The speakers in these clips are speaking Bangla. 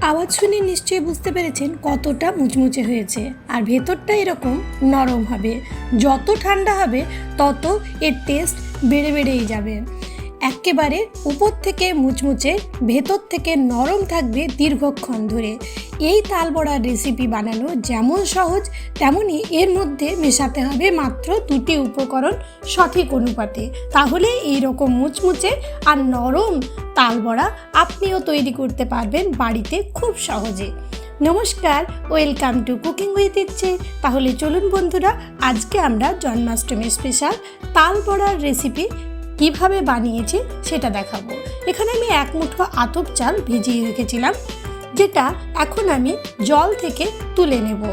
আওয়াজ শুনে নিশ্চয়ই বুঝতে পেরেছেন কতটা মুচমুচে হয়েছে আর ভেতরটা এরকম নরম হবে। যত ঠান্ডা হবে তত এর টেস্ট বেড়েই যাবে। একেবারে উপর থেকে মুচমুচে, ভেতর থেকে নরম থাকবে দীর্ঘক্ষণ ধরে। এই তাল বড়ার রেসিপি বানানো যেমন সহজ, তেমনি এর মধ্যে মেশাতে হবে মাত্র দুটি উপকরণ সঠিক অনুপাতে। তাহলে এইরকম মুচমুচে আর নরম তাল বড়া আপনিও তৈরি করতে পারবেন বাড়িতে খুব সহজে। নমস্কার, ওয়েলকাম টু কুকিং উইথ ইচ্ছে। তাহলে চলুন বন্ধুরা, আজকে আমরা জন্মাষ্টমী স্পেশাল তাল বড়ার রেসিপি কিভাবে বানিয়েছি সেটা দেখাবো। এখানে আমি এক মুঠো আতপ চাল ভিজিয়ে রেখেছিলাম, যেটা এখন আমি জল থেকে তুলে নেব।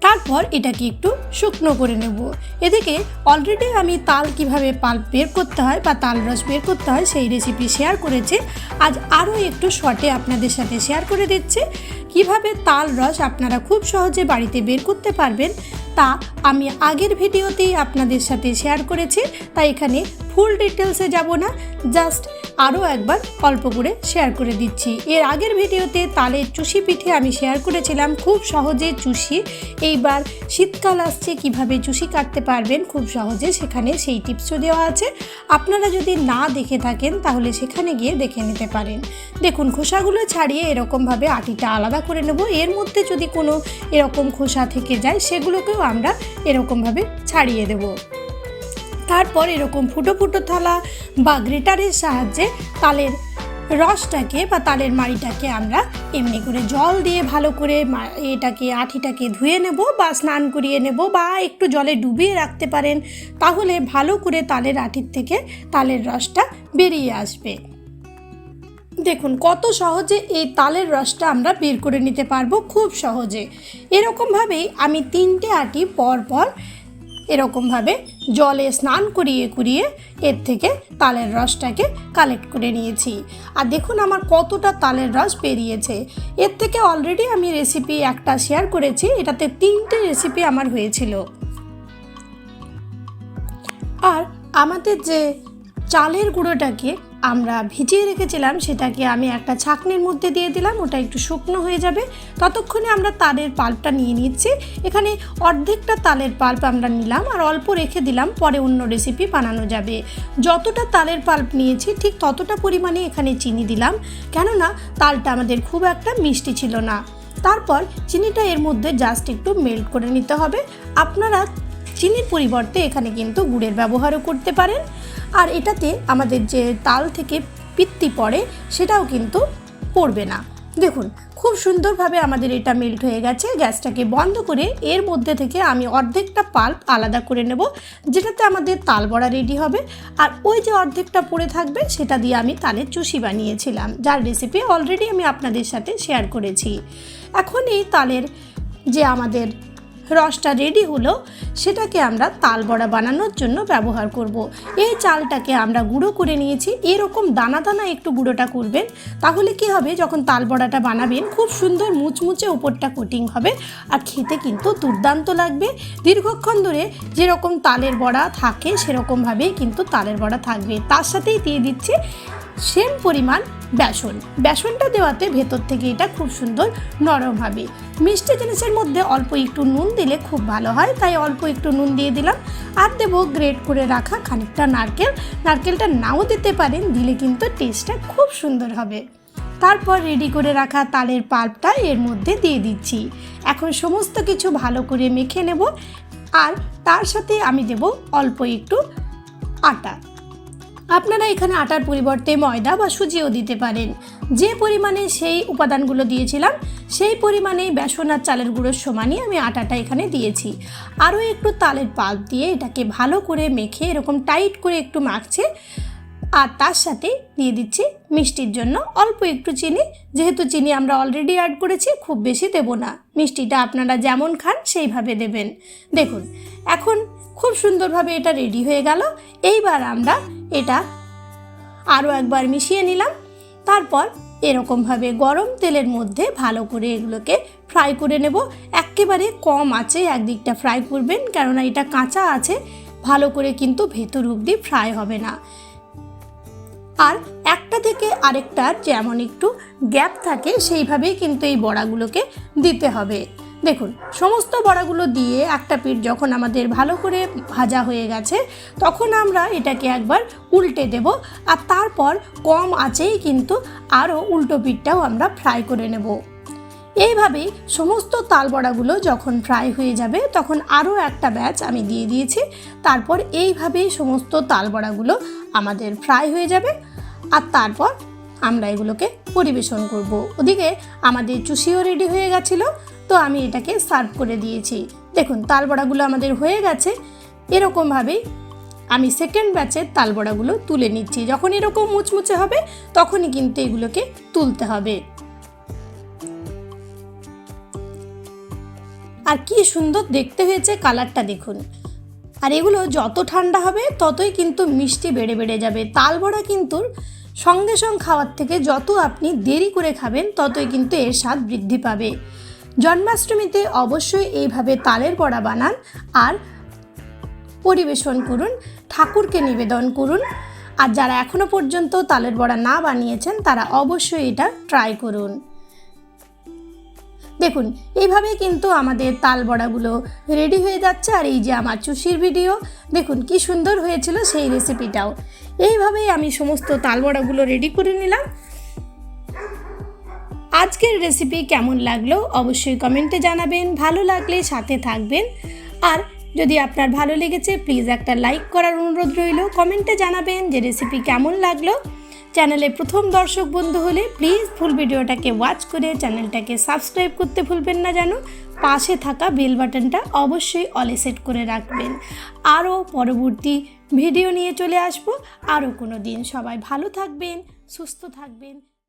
তারপর এটাকে একটু শুকনো করে নেব। এদিকে অলরেডি আমি তাল কিভাবে পাল্প বের করতে হয় বা তাল রস বের করতে হয় সেই রেসিপি শেয়ার করেছি। আজ আরও একটু শর্টে আপনাদের সাথে শেয়ার করে দিচ্ছি কিভাবে তাল রস আপনারা খুব সহজে বাড়িতে বের করতে পারবেন। তা আমি আগের ভিডিওতেই আপনাদের সাথে শেয়ার করেছি, তাই এখানে ফুল ডিটেলসে যাব না, জাস্ট আরও একবার অল্প করে শেয়ার করে দিচ্ছি। এর আগের ভিডিওতে তালের চুষি পিঠে আমি শেয়ার করেছিলাম খুব সহজে চুষি। এইবার শীতকাল আসছে, কিভাবে চুষি কাটতে পারবেন খুব সহজে, সেখানে সেই টিপসও দেওয়া আছে। আপনারা যদি না দেখে থাকেন তাহলে সেখানে গিয়ে দেখে নিতে পারেন। দেখুন, খোসাগুলো ছাড়িয়ে এরকমভাবে আটিটা আলাদা করে নেব। এর মধ্যে যদি কোনো এরকম খোসা থেকে যায় সেগুলোকেও আমরা এরকমভাবে ছাড়িয়ে দেব। তারপর এরকম ফুটো ফুটো থালা বা গ্রেটারের সাহায্যে তালের রসটাকে বা তালের মাড়িটাকে আমরা এমনি করে জল দিয়ে ভালো করে আঠিটাকে ধুয়ে নেব বা স্নান করিয়ে নেব বা একটু জলে ডুবিয়ে রাখতে পারেন। তাহলে ভালো করে তালের আঠির থেকে তালের রসটা বেরিয়ে আসবে। দেখুন কত সহজে এই তালের রসটা আমরা বের করে নিতে পারবো খুব সহজে। এরকমভাবেই আমি 3টে আটি পর এরকমভাবে জলে স্নান করিয়ে এর থেকে তালের রসটাকে কালেক্ট করে নিয়েছি। আর দেখুন আমার কতটা তালের রস বেরিয়েছে। এর থেকে অলরেডি আমি রেসিপি একটা শেয়ার করেছি, এটাতে 3টে রেসিপি আমার হয়েছিল। আর আমাদের যে চালের গুঁড়োটাকে আমরা ভিজিয়ে রেখেছিলাম সেটাকে আমি একটা ছাঁকনির মধ্যে দিয়ে দিলাম, ওটা একটু শুকনো হয়ে যাবে। ততক্ষণে আমরা তালের পাল্পটা নিয়ে নিচ্ছি। এখানে অর্ধেকটা তালের পাল্প আমরা নিলাম আর অল্প রেখে দিলাম, পরে অন্য রেসিপি বানানো যাবে। যতটা তালের পাল্প নিয়েছি ঠিক ততটা পরিমাণে এখানে চিনি দিলাম, কেননা তালটা আমাদের খুব একটা মিষ্টি ছিল না। তারপর চিনিটা এর মধ্যে জাস্ট একটু মেল্ট করে নিতে হবে। আপনারা চিনির পরিবর্তে এখানে কিন্তু গুড়ের ব্যবহারও করতে পারেন। আর এটাতে আমাদের যে তাল থেকে পিত্তি পড়ে সেটাও কিন্তু পড়বে না। দেখুন খুব সুন্দরভাবে আমাদের এটা মেল্ট হয়ে গেছে। গ্যাসটাকে বন্ধ করে এর মধ্যে থেকে আমি অর্ধেকটা পাল্প আলাদা করে নেব, যেটাতে আমাদের তাল বড়া রেডি হবে। আর ওই যে অর্ধেকটা পড়ে থাকবে সেটা দিয়ে আমি তালের চুষি বানিয়েছিলাম, যার রেসিপি অলরেডি আমি আপনাদের সাথে শেয়ার করেছি। এখন এই তালের যে আমাদের রসটা রেডি হলো সেটাকে আমরা তাল বড়া বানানোর জন্য ব্যবহার করব। এই চালটাকে আমরা গুঁড়ো করে নিয়েছি। এরকম দানা দানা একটু গুঁড়োটা করবেন, তাহলে কি হবে, যখন তাল বড়াটা বানাবেন খুব সুন্দর মুচমুচে ওপরটা কোটিং হবে আর খেতে কিন্তু দুর্দান্ত লাগবে। দীর্ঘক্ষণ ধরে যেরকম তালের বড়া থাকে সেরকমভাবেই কিন্তু তালের বড়া থাকবে। তার সাথেই দিয়ে দিচ্ছি সেম পরিমাণ বেসনটা দেওয়াতে ভেতর থেকে এটা খুব সুন্দর নরম হবে। মিষ্টি জিনিসের মধ্যে অল্প একটু নুন দিলে খুব ভালো হয়, তাই অল্প একটু নুন দিয়ে দিলাম। আর দেবো গ্রেট করে রাখা খানিকটা নারকেলটা নাও দিতে পারেন, দিলে কিন্তু টেস্টটা খুব সুন্দর হবে। তারপর রেডি করে রাখা তালের পাল্পটা এর মধ্যে দিয়ে দিচ্ছি। এখন সমস্ত কিছু ভালো করে মেখে নেব। আর তার সাথে আমি দেব অল্প একটু আটা। আপনারা এখানে আটার পরিবর্তে ময়দা বা সুজিও দিতে পারেন। যে পরিমাণে সেই উপাদানগুলো দিয়েছিলাম সেই পরিমাণেই বেসন আর চালের গুঁড়োর সমানই আমি আটাটা এখানে দিয়েছি। আরও একটু তালের পাল্প দিয়ে এটাকে ভালো করে মেখে এরকম টাইট করে একটু মাখছে। আর তার সাথে দিয়ে দিচ্ছি মিষ্টির জন্য অল্প একটু চিনি। যেহেতু চিনি আমরা অলরেডি অ্যাড করেছি, খুব বেশি দেব না। মিষ্টিটা আপনারা যেমন খান সেইভাবে দেবেন। দেখুন এখন খুব সুন্দরভাবে এটা রেডি হয়ে গেল। এইবার আমরা এটা আরও একবার মিশিয়ে নিলাম। তারপর এরকমভাবে গরম তেলের মধ্যে ভালো করে এগুলোকে ফ্রাই করে নেব। একেবারে কম আঁচে একদিকটা ফ্রাই করবেন, কেননা এটা কাঁচা আছে, ভালো করে কিন্তু ভেতর অবধি ফ্রাই হবে না। আর একটা থেকে আরেকটার যেমন একটু গ্যাপ থাকে সেইভাবেই কিন্তু এই বড়াগুলোকে দিতে হবে। দেখুন সমস্ত বড়াগুলো দিয়ে একটা পিঠ যখন আমাদের ভালো করে ভাজা হয়ে গেছে তখন আমরা এটাকে একবার উল্টে দেব, আর তারপর কম আঁচেই কিন্তু আরও উল্টো পিঠটাও আমরা ফ্রাই করে নেব। এইভাবেই সমস্ত তাল বড়াগুলো যখন ফ্রাই হয়ে যাবে তখন আরও একটা ব্যাচ আমি দিয়ে দিয়েছি। তারপর এইভাবেই সমস্ত তাল বড়াগুলো আমাদের ফ্রাই হয়ে যাবে, আর তারপর আমরা এগুলোকে পরিবেশন করব। ওদিকে আমাদের চুষিও রেডি হয়ে গেছিলো, তো আমি এটাকে সার্ভ করে দিয়েছি। দেখুন তাল বড়াগুলো আমাদের হয়ে গেছে। এরকমভাবেই আমি সেকেন্ড ব্যাচের তাল বড়াগুলো তুলে নিচ্ছি। যখন এরকম মুচমুচে হবে তখনই কিন্তু এগুলোকে তুলতে হবে। আর কি সুন্দর দেখতে হয়েছে, কালারটা দেখুন। আর এগুলো যত ঠান্ডা হবে ততই কিন্তু মিষ্টি বেড়ে বেড়ে যাবে। তাল বড়া কিন্তু সঙ্গে সঙ্গে খাওয়ার থেকে যত আপনি দেরি করে খাবেন ততই কিন্তু এর স্বাদ বৃদ্ধি পাবে। জন্মাষ্টমীতে অবশ্যই এইভাবে তালের বড়া বানান আর পরিবেশন করুন, ঠাকুরকে নিবেদন করুন। আর যারা এখনও পর্যন্ত তালের বড়া না বানিয়েছেন তারা অবশ্যই এটা ট্রাই করুন। দেখুন এইভাবেই কিন্তু আমাদের তাল বড়াগুলো রেডি হয়ে যাচ্ছে। আর এই যে আমার চুষির ভিডিও দেখুন কি সুন্দর হয়েছিল সেই রেসিপিটাও। এইভাবেই আমি সমস্ত তাল বড়াগুলো রেডি করে নিলাম। আজকের রেসিপি কেমন লাগলো অবশ্যই কমেন্টে জানাবেন, ভালো লাগলে সাথে থাকবেন। আর যদি আপনার ভালো লেগেছে প্লিজ একটা লাইক করার অনুরোধ রইল। কমেন্টে জানাবেন যে রেসিপি কেমন লাগলো। চ্যানেলে প্রথম দর্শক বন্ধু হলে প্লিজ ফুল ভিডিওটাকে ওয়াচ করে চ্যানেলটাকে সাবস্ক্রাইব করতে ভুলবেন না যেন। পাশে থাকা বেল বাটনটা অবশ্যই অলে সেট করে রাখবেন। আরও পরবর্তী ভিডিও নিয়ে চলে আসবো আরও কোনো দিন। সবাই ভালো থাকবেন, সুস্থ থাকবেন।